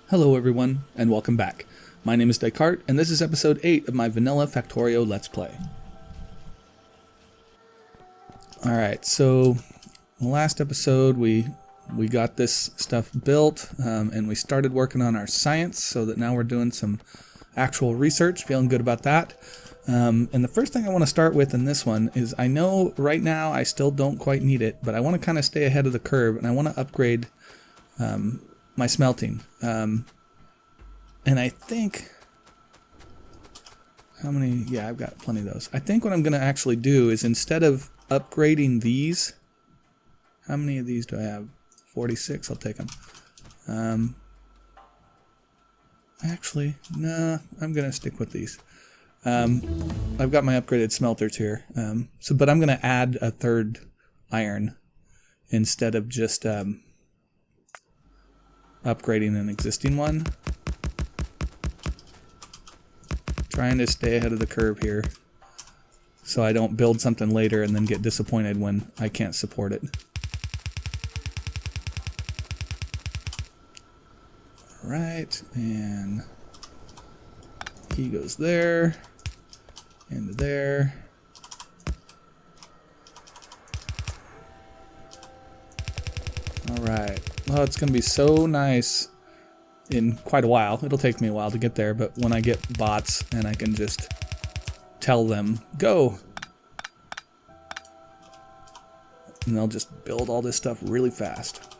Hello everyone, and welcome back. My name is Dycart, and this is episode 8 of my vanilla Factorio Let's Play. Alright, so in the last episode we got this stuff built, and we started working on our science, so that now we're doing some actual research, feeling good about that. And the first thing I want to start with in this one is, I know right now I still don't quite need it, but I want to kind of stay ahead of the curve, and I want to upgrade my smelting. And I think, how many? Yeah, I've got plenty of those. I think what I'm going to actually do is, instead of upgrading these, how many of these do I have? 46. I'll take them. Actually, nah, I'm going to stick with these. I've got my upgraded smelters here. But I'm going to add a third iron instead of just upgrading an existing one. Trying to stay ahead of the curve here so I don't build something later and then get disappointed when I can't support it. Alright, and he goes there, into there. Alright, oh, it's going to be so nice in quite a while. It'll take me a while to get there, but when I get bots and I can just tell them, go! And they'll just build all this stuff really fast.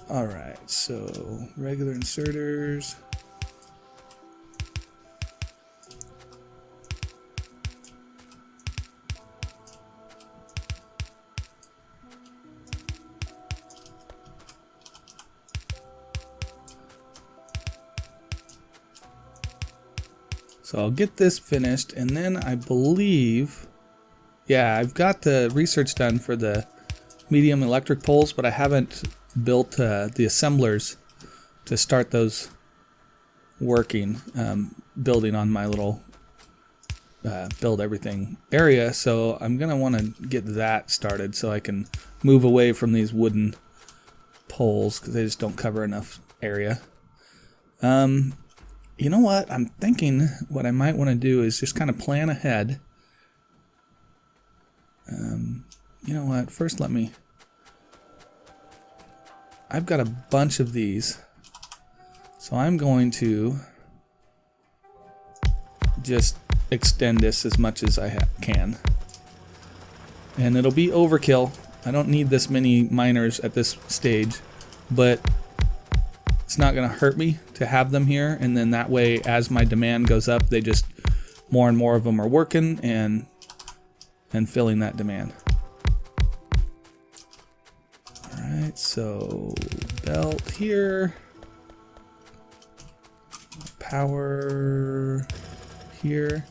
Alright, so regular inserters. So I'll get this finished, and then I believe, yeah, I've got the research done for the medium electric poles, but I haven't built the assemblers to start those working, building on my little build everything area. So I'm going to want to get that started so I can move away from these wooden poles because they just don't cover enough area. You know what? I'm thinking what I might want to do is just kind of plan ahead. You know what? First I've got a bunch of these. So I'm going to just extend this as much as I can. And it'll be overkill. I don't need this many miners at this stage, but it's not going to hurt me to have them here, and then that way, as my demand goes up, they just, more and more of them are working and filling that demand. Alright, so belt here, power here,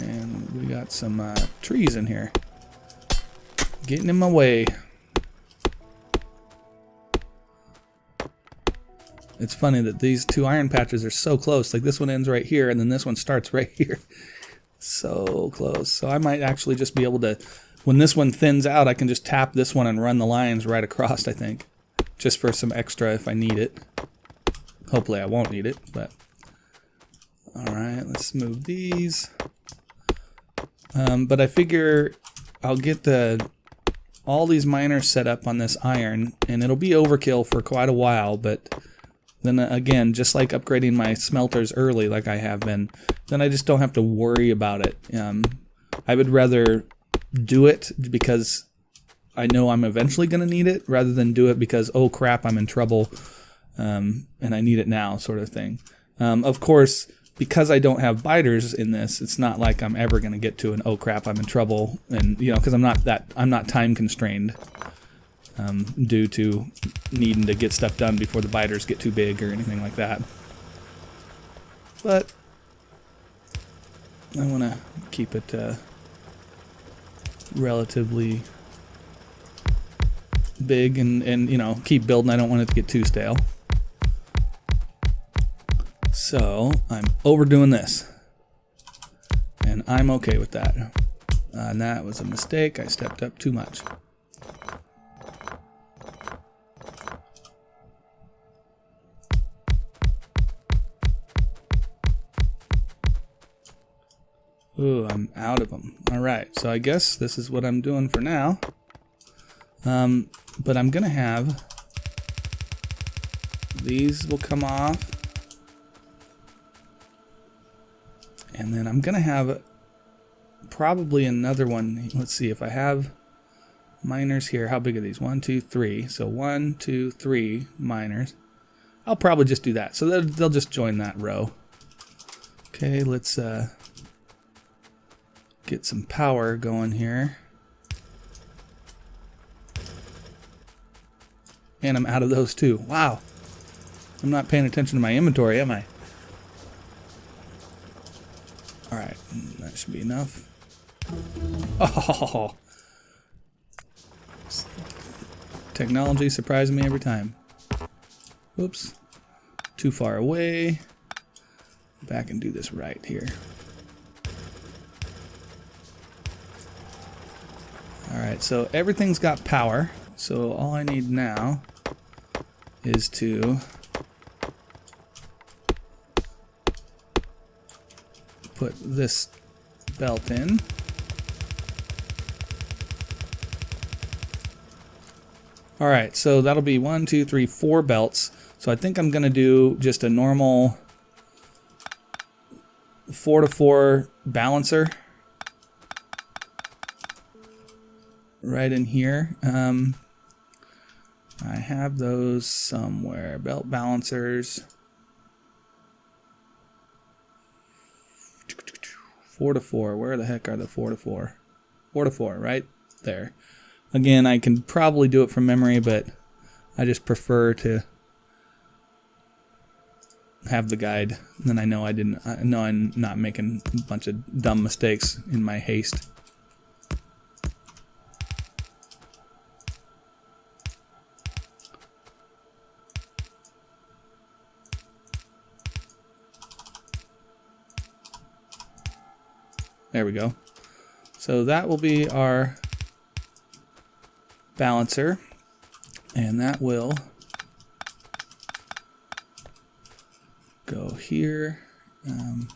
and we got some trees in here, getting in my way. It's funny that these two iron patches are so close. Like, this one ends right here, and then this one starts right here. So close. So I might actually just be able to, when this one thins out, I can just tap this one and run the lines right across, I think. Just for some extra if I need it. Hopefully I won't need it, but... Alright, let's move these. But I figure I'll get all these miners set up on this iron, and it'll be overkill for quite a while, but... Then again, just like upgrading my smelters early like I have been, then I just don't have to worry about it. I would rather do it because I know I'm eventually going to need it, rather than do it because, oh crap, I'm in trouble and I need it now, sort of thing. Of course, because I don't have biters in this, it's not like I'm ever going to get to an oh crap, I'm in trouble, and because I'm not time constrained. Due to needing to get stuff done before the biters get too big or anything like that. But I want to keep it relatively big and keep building. I don't want it to get too stale. So I'm overdoing this, and I'm okay with that. And that was a mistake. I stepped up too much. Ooh, I'm out of them. Alright, so I guess this is what I'm doing for now. But I'm going to have... These will come off. And then I'm going to have probably another one. Let's see if I have miners here. How big are these? 1, 2, 3. So 1, 2, 3 miners. I'll probably just do that. So they'll just join that row. Okay, let's... get some power going here. And I'm out of those too. Wow. I'm not paying attention to my inventory, am I? Alright, that should be enough. Oh! Technology surprises me every time. Whoops. Too far away. Back and do this right here. Alright, so everything's got power, so all I need now is to put this belt in. Alright, so that'll be 1, 2, 3, 4 belts. So I think I'm going to do just a normal 4-to-4 balancer. Right in here. I have those somewhere. Belt balancers. 4-to-4. Where the heck are the 4-to-4? 4-to-4, right there. Again, I can probably do it from memory, but I just prefer to have the guide. Then I know I know I'm not making a bunch of dumb mistakes in my haste. There we go. So that will be our balancer, and that will go here. And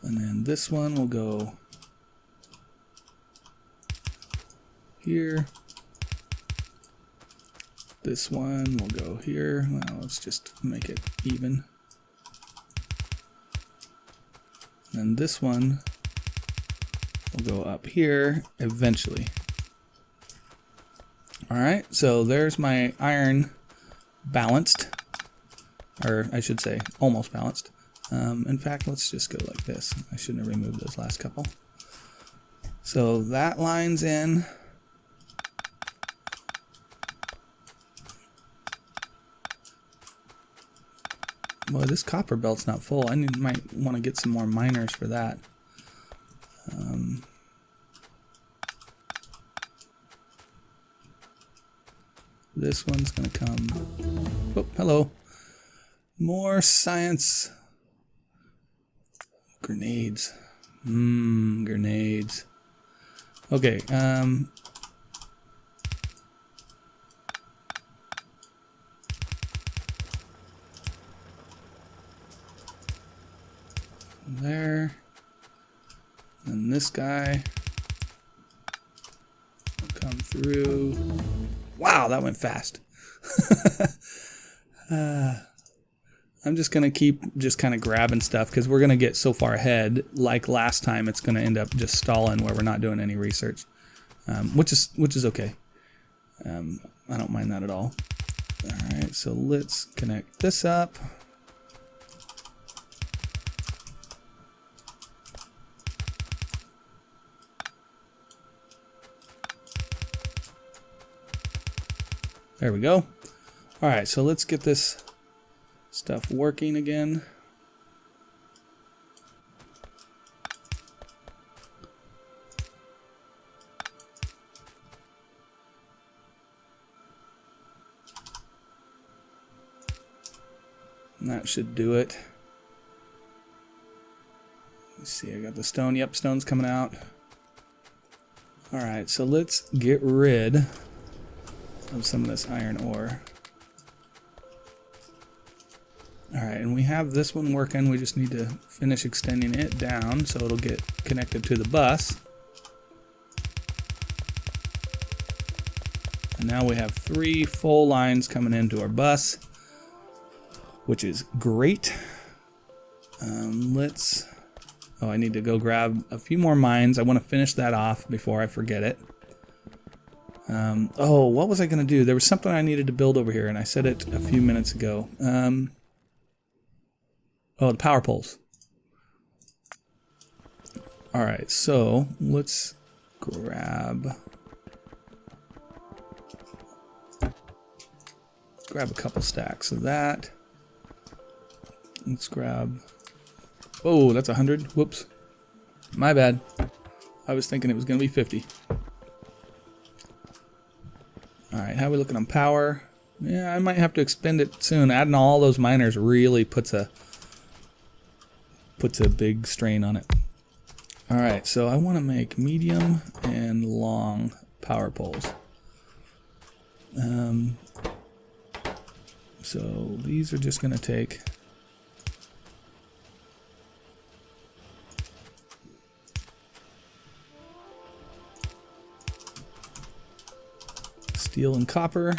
then this one will go here. This one will go here. Well, let's just make it even. And this one will go up here eventually. Alright, so there's my iron balanced. Or I should say, almost balanced. In fact, let's just go like this. I shouldn't have removed those last couple. So that line's in. Well, this copper belt's not full. I might want to get some more miners for that. This one's going to come... Oh, hello. More science. Grenades. Grenades. Okay, there. And this guy will come through. Wow, that went fast. I'm just going to keep just kind of grabbing stuff because we're going to get so far ahead. Like last time, it's going to end up just stalling where we're not doing any research, which is okay. I don't mind that at all. All right, so let's connect this up. There we go. All right, so let's get this stuff working again. And that should do it. Let's see, I got the stone. Yep, stone's coming out. Alright, so let's get rid of some of this iron ore. Alright, and we have this one working. We just need to finish extending it down so it'll get connected to the bus. And now we have 3 full lines coming into our bus, which is great. Oh, I need to go grab a few more mines. I want to finish that off before I forget it. Oh, what was I going to do? There was something I needed to build over here, and I said it a few minutes ago. Oh, the power poles. Alright, so let's grab a couple stacks of that. Let's grab... Oh, that's 100. Whoops. My bad. I was thinking it was going to be 50. Alright, how are we looking on power? Yeah, I might have to expend it soon. Adding all those miners really puts a big strain on it. Alright, so I want to make medium and long power poles. So these are just going to take... steel and copper,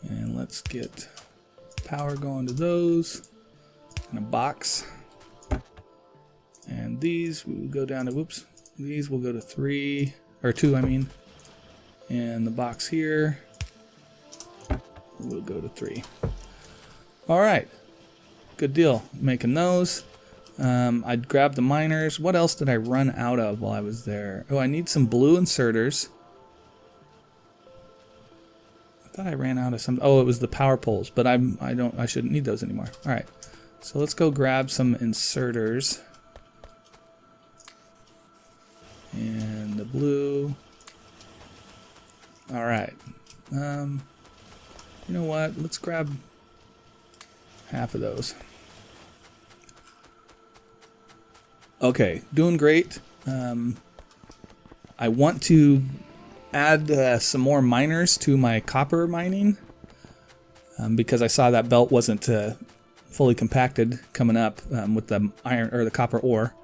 and let's get power going to those in a box, and these will go down to, whoops, these will go to 3 or 2, I mean, and the box here will go to 3. All right, good deal. Making those. I'd grab the miners. What else did I run out of while I was there? Oh, I need some blue inserters. I thought I ran out of some. Oh, it was the power poles, but I shouldn't need those anymore. All right, so let's go grab some inserters and the blue. All right, you know what? Let's grab half of those. Okay, doing great. I want to add some more miners to my copper mining because I saw that belt wasn't fully compacted coming up with the iron or the copper ore.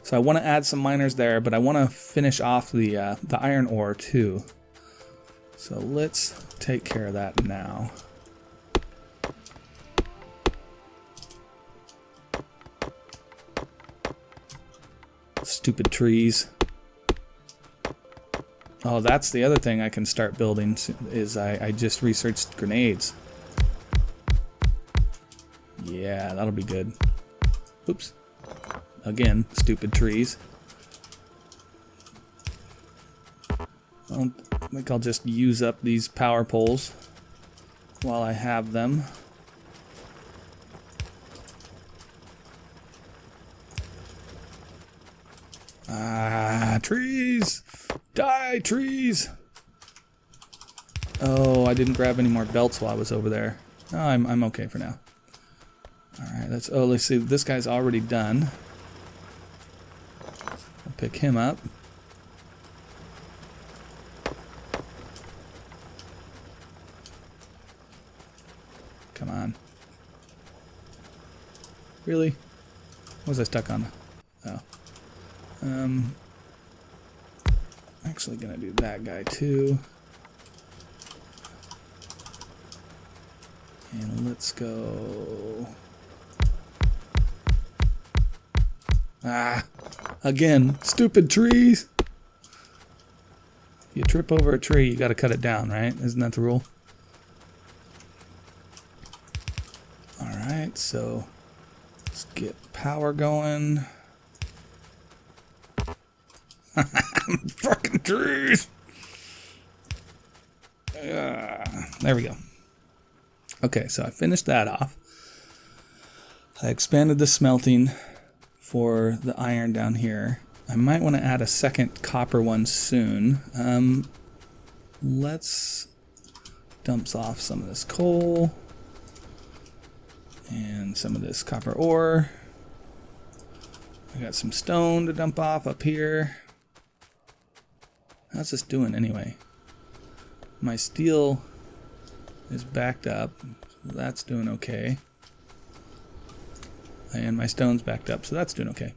So I want to add some miners there, but I want to finish off the iron ore too. So let's take care of that now. Stupid trees. Oh, that's the other thing I can start building is I just researched grenades. Yeah, that'll be good. Oops. Again, stupid trees. I think I'll just use up these power poles while I have them. Ah, trees! Die, trees! Oh, I didn't grab any more belts while I was over there. Oh, I'm okay for now. Alright, let's see. This guy's already done. I'll pick him up. Come on. Really? What was I stuck on? Oh. Actually gonna do that guy too. And let's go. Ah, again, stupid trees. You trip over a tree, you gotta cut it down, right? Isn't that the rule? Alright, so let's get power going. Fucking trees! There we go. Okay, so I finished that off. I expanded the smelting for the iron down here. I might want to add a second copper one soon. Let's dump off some of this coal. And some of this copper ore. I got some stone to dump off up here. How's this doing anyway? My steel is backed up. So that's doing okay. And my stone's backed up, so that's doing okay.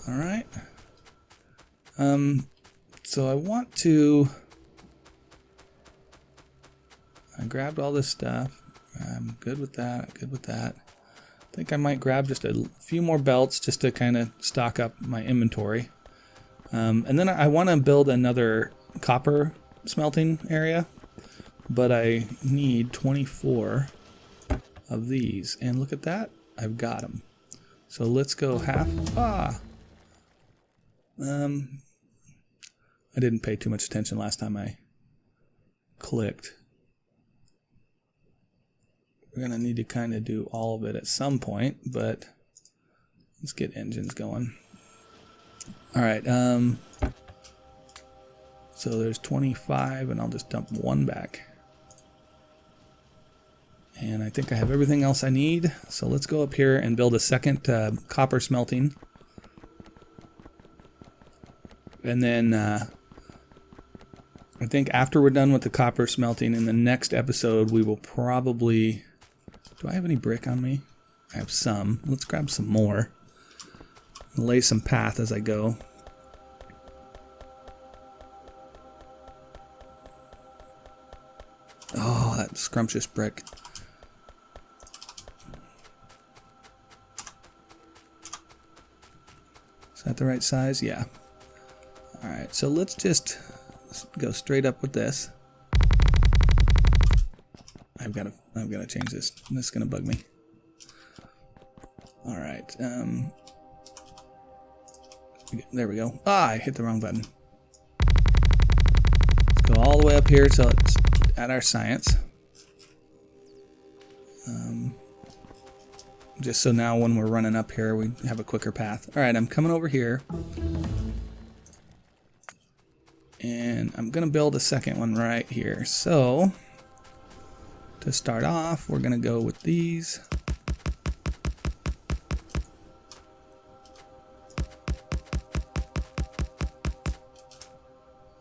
Alright. So I want to... I grabbed all this stuff. I'm good with that, good with that. I think I might grab just a few more belts just to kind of stock up my inventory. And then I want to build another copper smelting area, but I need 24 of these. And look at that, I've got them. So let's go half. I didn't pay too much attention last time I clicked. We're going to need to kind of do all of it at some point, but let's get engines going. Alright, so there's 25, and I'll just dump one back. And I think I have everything else I need, so let's go up here and build a second copper smelting. And then I think after we're done with the copper smelting, in the next episode we will probably... Do I have any brick on me? I have some. Let's grab some more. Lay some path as I go. Oh, that scrumptious brick. Is that the right size? Yeah. Alright, so let's just go straight up with this. I've got to change this. This is gonna bug me. All right. There we go. I hit the wrong button. Let's go all the way up here till it's at our science. Just so now when we're running up here, we have a quicker path. All right, I'm coming over here, and I'm gonna build a second one right here. So. To start off, we're going to go with these.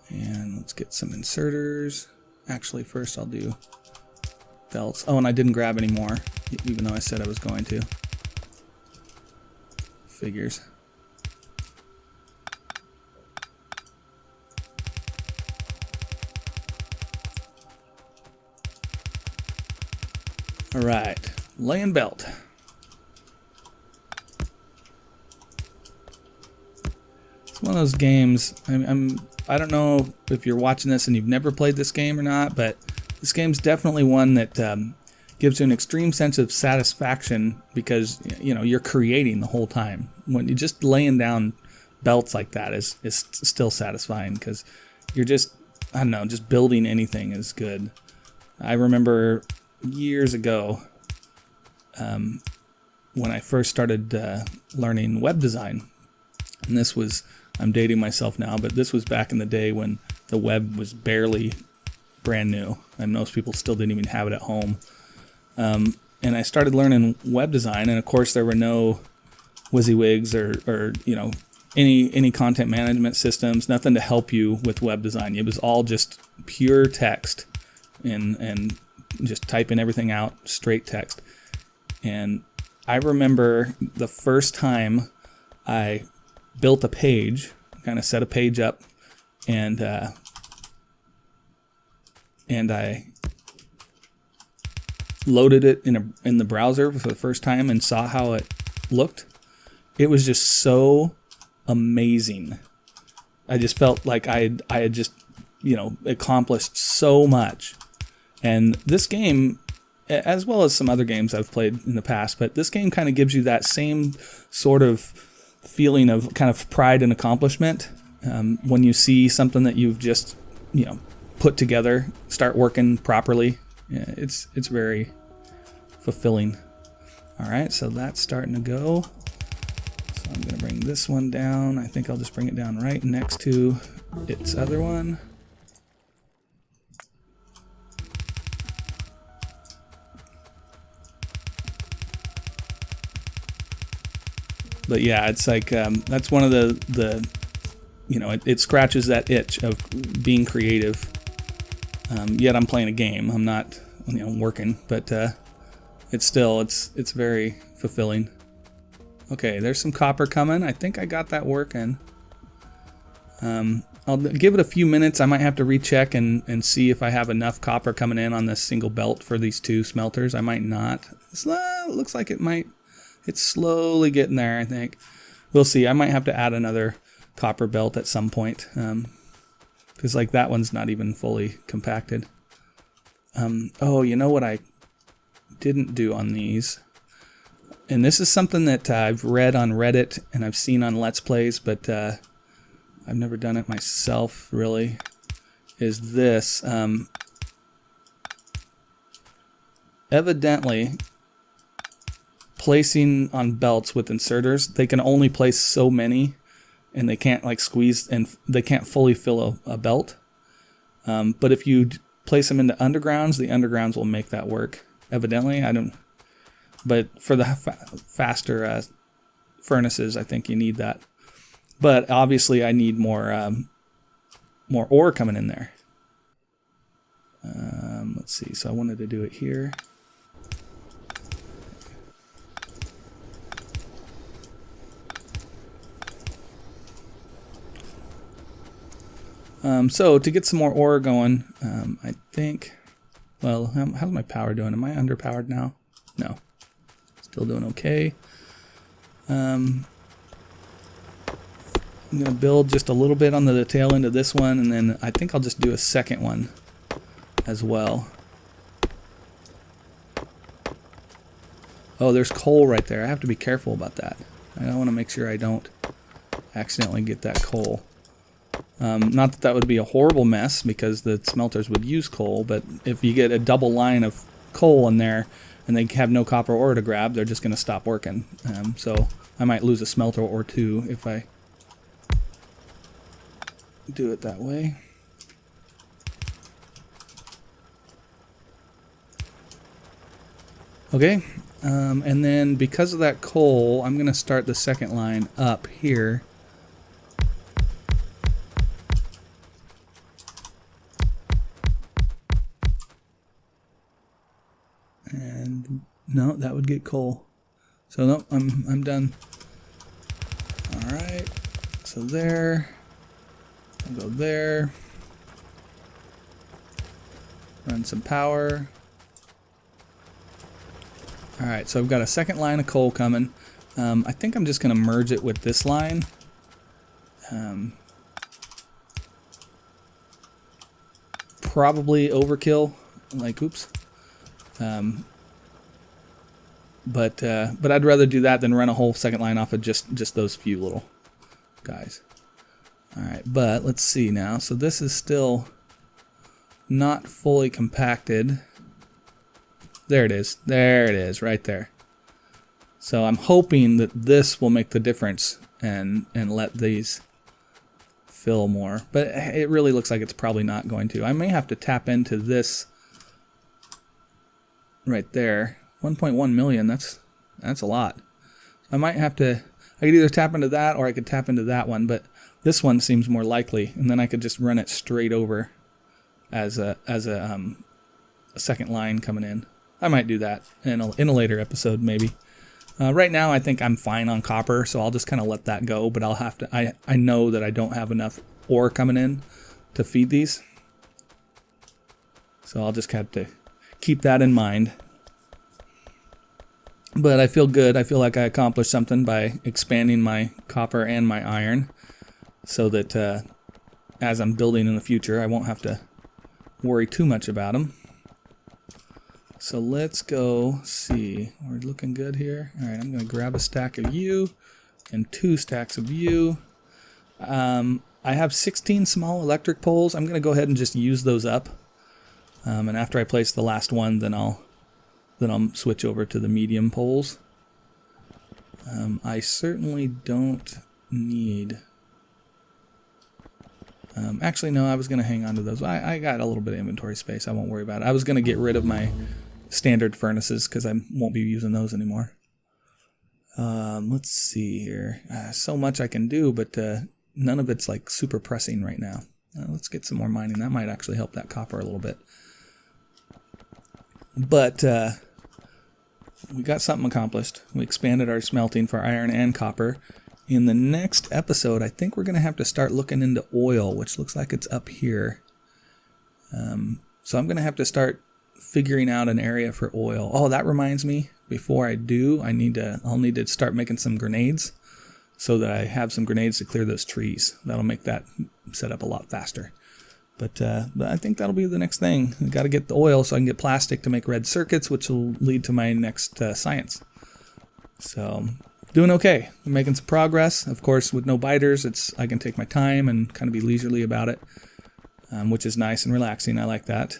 And let's get some inserters. Actually, first I'll do belts. Oh, and I didn't grab any more, even though I said I was going to. Figures. All right, laying belt. It's one of those games. I don't know if you're watching this and you've never played this game or not, but this game's definitely one that gives you an extreme sense of satisfaction because you're creating the whole time. When you're just laying down belts like that is still satisfying because you're just just building anything is good. I remember years ago when I first started learning web design, and this was, I'm dating myself now, but this was back in the day when the web was barely brand new and most people still didn't even have it at home. And I started learning web design, and of course there were no WYSIWYGs or any content management systems, nothing to help you with web design. It was all just pure text and just typing everything out, straight text. And I remember the first time I built a page, kind of set a page up, and I loaded it in the browser for the first time and saw how it looked. It was just so amazing. I just felt like I had just accomplished so much. And this game, as well as some other games I've played in the past, but this game kind of gives you that same sort of feeling of kind of pride and accomplishment when you see something that you've just put together start working properly. Yeah, it's very fulfilling. All right, so that's starting to go. So I'm going to bring this one down. I think I'll just bring it down right next to its other one. But yeah, it's like that's one of the you know, it scratches that itch of being creative. Yet I'm playing a game. I'm not, you know, working, but it's still it's very fulfilling. Okay, there's some copper coming. I think I got that working. I'll give it a few minutes. I might have to recheck and see if I have enough copper coming in on this single belt for these two smelters. I might not. It looks like it might. It's slowly getting there, I think. We'll see. I might have to add another copper belt at some point. Because like that one's not even fully compacted. Oh, you know what I didn't do on these? And this is something that I've read on Reddit and I've seen on Let's Plays, but I've never done it myself, really, is this. Evidently, placing on belts with inserters, they can only place so many, and they can't like squeeze, and they can't fully fill a belt. But if you place them into undergrounds, the undergrounds will make that work. Evidently, I don't. But for the faster furnaces, I think you need that. But obviously, I need more ore coming in there. Let's see. So I wanted to do it here. So to get some more ore going, I think. Well, how's my power doing? Am I underpowered now? No. Still doing okay. I'm going to build just a little bit on the tail end of this one, and then I think I'll just do a second one as well. Oh, there's coal right there. I have to be careful about that. I want to make sure I don't accidentally get that coal. Not that that would be a horrible mess, because the smelters would use coal, but if you get a double line of coal in there and they have no copper ore to grab, they're just going to stop working. So I might lose a smelter or two if I do it that way. Okay, and then because of that coal, I'm going to start the second line up here. And no, that would get coal. So no, I'm done. All right, so there. I'll go there. Run some power. Alright, so I've got a second line of coal coming. I think I'm just going to merge it with this line. Probably overkill. Like, oops. But I'd rather do that than run a whole second line off of just those few little guys. Alright, but let's see now. So this is still not fully compacted. There it is. There it is, right there. So I'm hoping that this will make the difference and let these fill more. But it really looks like it's probably not going to. I may have to tap into this right there. 1.1 million, that's a lot. I might have to, I could either tap into that or I could tap into that one, but this one seems more likely, and then I could just run it straight over as a second line coming in. I might do that in a later episode, maybe. Right now, I think I'm fine on copper, so I'll just kind of let that go. But I'll have to. I know that I don't have enough ore coming in to feed these, so I'll just have to keep that in mind. But I feel good. I feel like I accomplished something by expanding my copper and my iron, so that as I'm building in the future, I won't have to worry too much about them. So let's go see. We're looking good here. All right, I'm going to grab a stack of you and 2 stacks of you. I have 16 small electric poles. I'm going to go ahead and just use those up. And after I place the last one, then I'll switch over to the medium poles. I certainly don't need. Actually, no, I was going to hang on to those. I got a little bit of inventory space. I won't worry about it. I was going to get rid of my standard furnaces because I won't be using those anymore. Let's see here. So much I can do, but none of it's like super pressing right now. Let's get some more mining. That might actually help that copper a little bit. But we got something accomplished. We expanded our smelting for iron and copper. In the next episode, I think we're going to have to start looking into oil, which looks like it's up here. So I'm going to have to start figuring out an area for oil. Oh, that reminds me. Before I do, I'll need to start making some grenades so that I have some grenades to clear those trees. That'll make that setup a lot faster. But I think that'll be the next thing. I've got to get the oil so I can get plastic to make red circuits, which will lead to my next science. So, doing okay. I'm making some progress. Of course, with no biters, I can take my time and kind of be leisurely about it, which is nice and relaxing. I like that.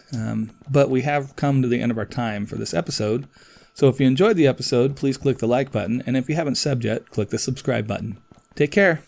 But we have come to the end of our time for this episode. So if you enjoyed the episode, please click the like button. And if you haven't subbed yet, click the subscribe button. Take care.